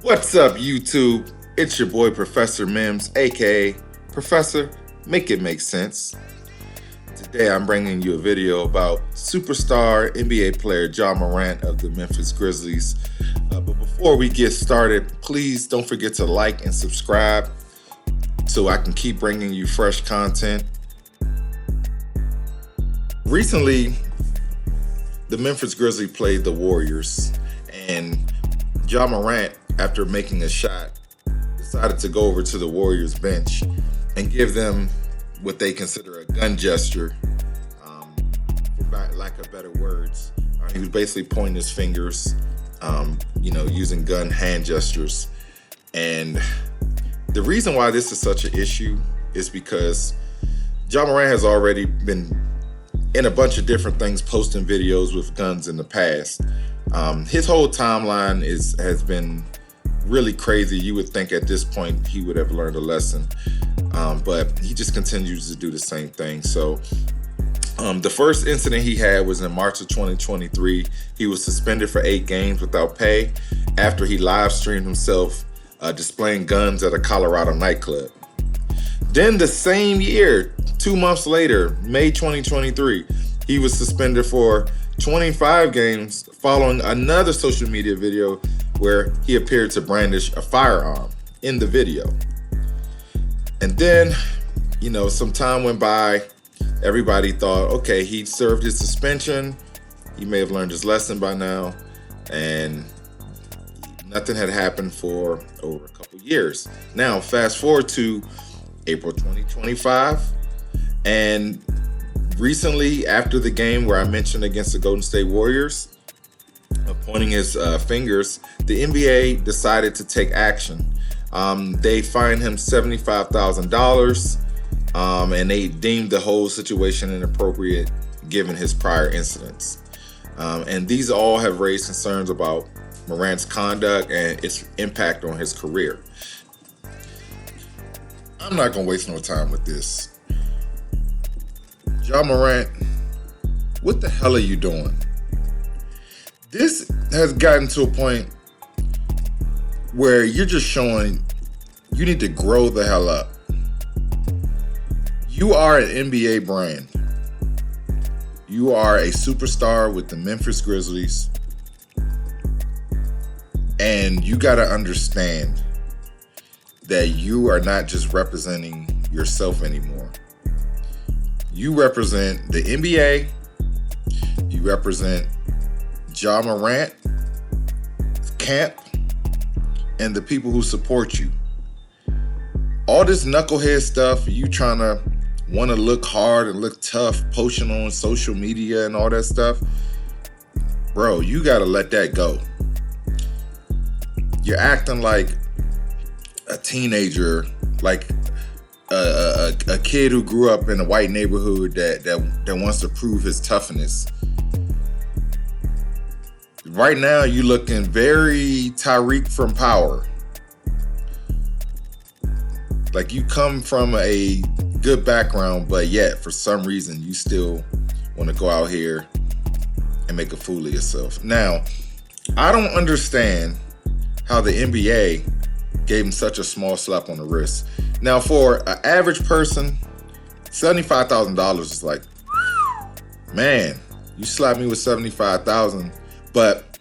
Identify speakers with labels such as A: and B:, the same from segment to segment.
A: What's up, YouTube? It's your boy, Professor MIMS, aka Professor Make It Make Sense. Today, I'm bringing you a video about superstar NBA player Ja Morant of the Memphis Grizzlies. But before we get started, please don't forget to like and subscribe so I can keep bringing you fresh content. Recently, the Memphis Grizzlies played the Warriors, and Ja Morant, after making a shot, decided to go over to the Warriors bench and give them what they consider a gun gesture, for lack of better words. He was basically pointing his fingers, using gun hand gestures. And the reason why this is such an issue is because Ja Morant has already been in a bunch of different things, posting videos with guns in the past. His whole timeline has been really crazy. You would think at this point he would have learned a lesson, but he just continues to do the same thing. So the first incident he had was in March of 2023. He was suspended for 8 games without pay after he live streamed himself displaying guns at a Colorado nightclub. Then the same year, 2 months later, May 2023, he was suspended for 25 games following another social media video where he appeared to brandish a firearm in the video. And then, some time went by. Everybody thought, okay, he served his suspension. He may have learned his lesson by now. And nothing had happened for over a couple years. Now, fast forward to April 2025. And recently, after the game where I mentioned against the Golden State Warriors, pointing his fingers, the NBA decided to take action. They fined him $75,000, and they deemed the whole situation inappropriate given his prior incidents. And these all have raised concerns about Morant's conduct and its impact on his career. I'm not going to waste no time with this. Ja Morant, what the hell are you doing? This has gotten to a point where you're just showing you need to grow the hell up. You are an NBA brand. You are a superstar with the Memphis Grizzlies. And you got to understand that you are not just representing yourself anymore. You represent the NBA. You represent Ja Morant camp and the people who support you. All this knucklehead stuff, you trying to want to look hard and look tough, posting on social media and all that stuff, bro, you got to let that go. You're acting like a teenager, like a kid who grew up in a white neighborhood that wants to prove his toughness. Right now, you're looking very Tariq from Power. Like you come from a good background, but yet for some reason you still want to go out here and make a fool of yourself. Now, I don't understand how the NBA gave him such a small slap on the wrist. Now, for an average person, $75,000 is like, man, you slapped me with $75,000. But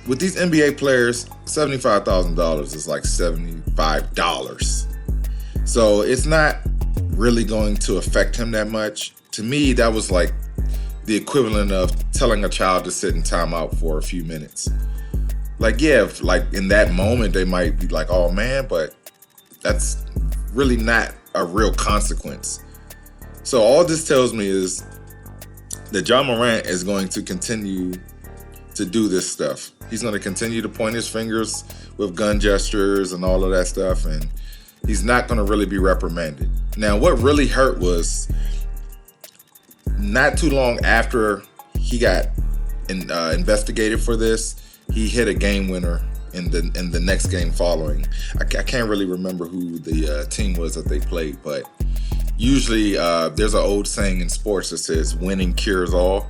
A: with these NBA players, $75,000 is like $75. So it's not really going to affect him that much. To me, that was like the equivalent of telling a child to sit in timeout for a few minutes. Like, yeah, if, like in that moment, they might be like, oh man, but that's really not a real consequence. So all this tells me is that Ja Morant is going to continue to do this stuff. He's going to continue to point his fingers with gun gestures and all of that stuff, and he's not going to really be reprimanded. Now, what really hurt was not too long after he got investigated for this, he hit a game winner in the next game following. I can't really remember who the team was that they played, but usually there's an old saying in sports that says winning cures all.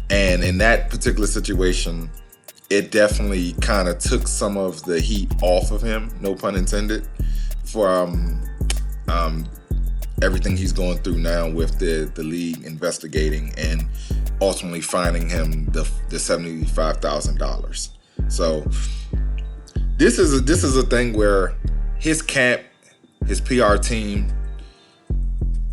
A: And in that particular situation, it definitely kind of took some of the heat off of him, no pun intended, for everything he's going through now with the league investigating and ultimately finding him the $75,000. So this is a thing where his camp, his PR team,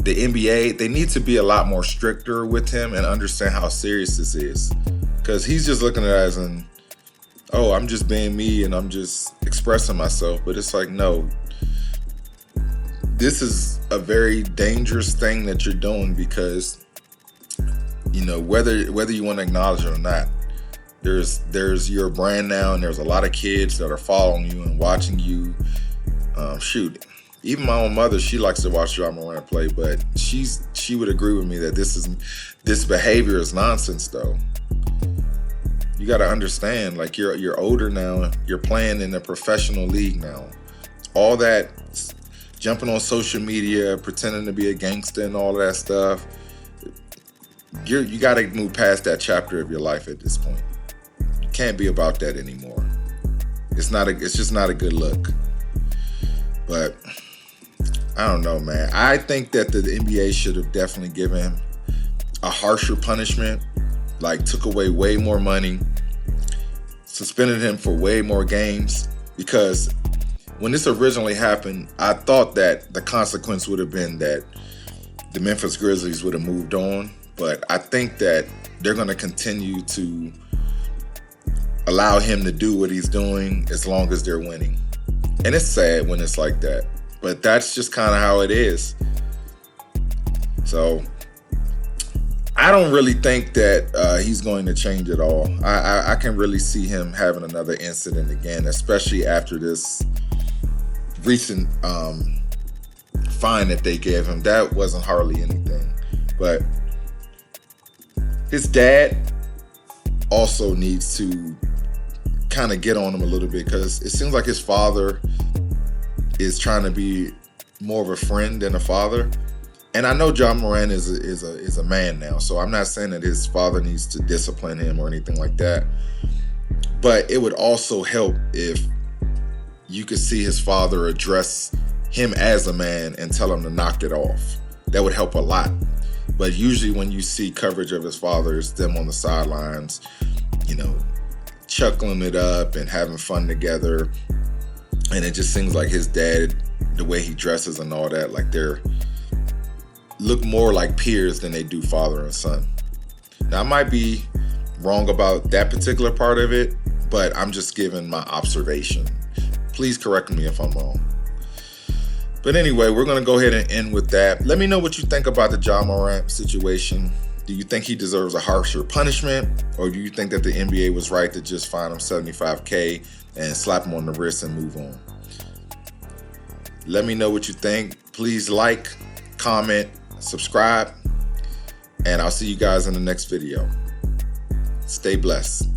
A: the NBA, they need to be a lot more stricter with him and understand how serious this is, because he's just looking at it as an, oh, I'm just being me and I'm just expressing myself. But it's like, no, this is a very dangerous thing that you're doing, because, you know, whether you want to acknowledge it or not, there's your brand now, and there's a lot of kids that are following you and watching you. Shoot, even my own mother, she likes to watch Ja Morant play, but she would agree with me that this behavior is nonsense, though. You got to understand, like, you're older now, you're playing in a professional league now. All that jumping on social media, pretending to be a gangster and all that stuff, you got to move past that chapter of your life at this point. You can't be about that anymore. It's just not a good look. But I don't know, man. I think that the NBA should have definitely given him a harsher punishment, like took away way more money, suspended him for way more games, because when this originally happened, I thought that the consequence would have been that the Memphis Grizzlies would have moved on. But I think that they're going to continue to allow him to do what he's doing as long as they're winning. And it's sad when it's like that, but that's just kind of how it is. So I don't really think that he's going to change at all. I can really see him having another incident again, especially after this recent fine that they gave him. That wasn't hardly anything. But his dad also needs to kind of get on him a little bit, because it seems like his father is trying to be more of a friend than a father. And I know Ja Morant is a man now, so I'm not saying that his father needs to discipline him or anything like that. But it would also help if you could see his father address him as a man and tell him to knock it off. That would help a lot. But usually when you see coverage of his father, it's them on the sidelines, you know, chuckling it up and having fun together. And it just seems like his dad, the way he dresses and all that, like they're look more like peers than they do father and son. Now, I might be wrong about that particular part of it, but I'm just giving my observation. Please correct me if I'm wrong. But anyway, we're going to go ahead and end with that. Let me know what you think about the Ja Morant situation. Do you think he deserves a harsher punishment, or do you think that the NBA was right to just fine him $75K and slap him on the wrist and move on? Let me know what you think. Please like, comment, subscribe, and I'll see you guys in the next video. Stay blessed.